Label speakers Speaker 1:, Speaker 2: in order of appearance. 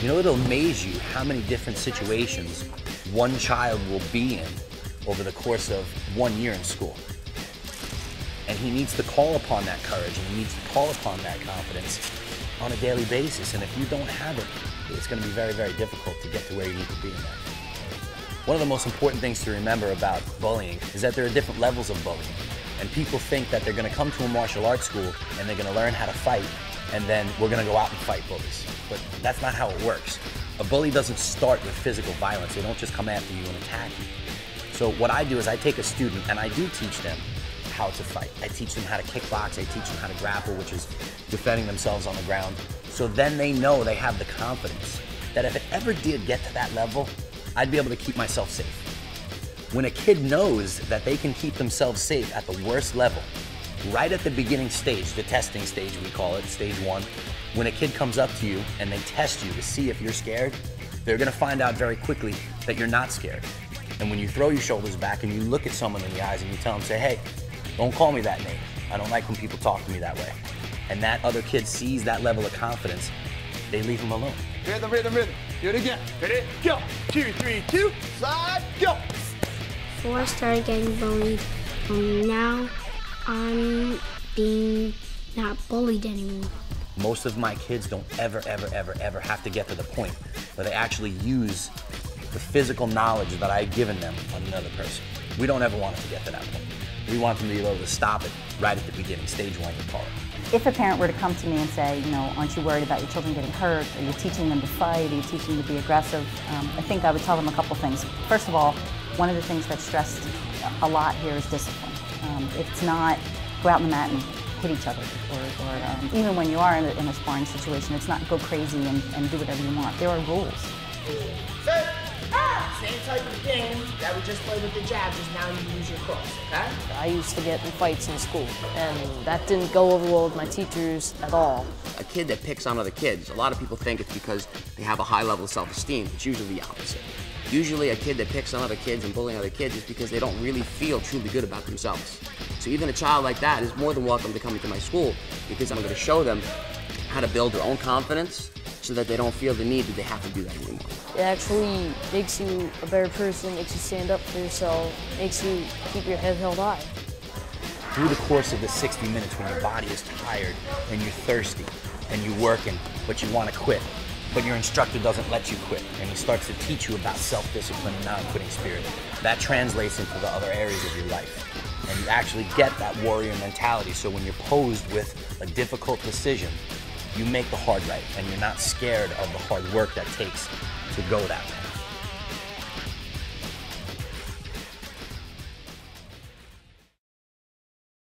Speaker 1: You know, it'll amaze you how many different situations one child will be in over the course of 1 year in school. And he needs to call upon that courage, and he needs to call upon that confidence on a daily basis. And if you don't have it, it's going to be very, very difficult to get to where you need to be in life. One of the most important things to remember about bullying is that there are different levels of bullying. And people think that they're going to come to a martial arts school and they're going to learn how to fight, and then we're going to go out and fight bullies. But that's not how it works. A bully doesn't start with physical violence. They don't just come after you and attack you. So what I do is I take a student and I do teach them how to fight. I teach them how to kickbox. I teach them how to grapple, which is defending themselves on the ground. So then they know they have the confidence that if it ever did get to that level, I'd be able to keep myself safe. When a kid knows that they can keep themselves safe at the worst level, right at the beginning stage, the testing stage we call it, stage 1, when a kid comes up to you and they test you to see if you're scared, they're gonna find out very quickly that you're not scared. And when you throw your shoulders back and you look at someone in the eyes and you tell them, say, hey, don't call me that name. I don't like when people talk to me that way. And that other kid sees that level of confidence, they leave them alone.
Speaker 2: Rhythm, rhythm, rhythm. Do it again. Ready, go. 2, 3, 2, slide, go.
Speaker 3: Before I started getting bullied, now I'm being not bullied anymore.
Speaker 1: Most of my kids don't ever have to get to the point where they actually use the physical knowledge that I've given them on another person. We don't ever want it to get to that point. We want them to be able to stop it right at the beginning, stage 1 we call it.
Speaker 4: If a parent were to come to me and say, you know, aren't you worried about your children getting hurt? Are you teaching them to fight? Are you teaching them to be aggressive? I think I would tell them a couple things. First of all, one of the things that's stressed a lot here is discipline. It's not go out on the mat and hit each other, or even when you are in a sparring situation, it's not go crazy and do whatever you want. There are rules.
Speaker 5: Same type of game that we just played with the jab, just now you use your cross, okay?
Speaker 6: I used to get in fights in school, and that didn't go over well with my teachers at all.
Speaker 7: A kid that picks on other kids, a lot of people think it's because they have a high level of self-esteem. It's usually the opposite. Usually a kid that picks on other kids and bullying other kids is because they don't really feel truly good about themselves. So even a child like that is more than welcome to come into my school, because I'm going to show them how to build their own confidence so that they don't feel the need that they have to do that anymore.
Speaker 6: It actually makes you a better person, makes you stand up for yourself, makes you keep your head held high.
Speaker 1: Through the course of the 60 minutes when your body is tired and you're thirsty and you're working, but you want to quit, but your instructor doesn't let you quit, and he starts to teach you about self-discipline and non-quitting spirit, that translates into the other areas of your life. And you actually get that warrior mentality, so when you're posed with a difficult decision, you make the hard right, and you're not scared of the hard work that takes to go that way.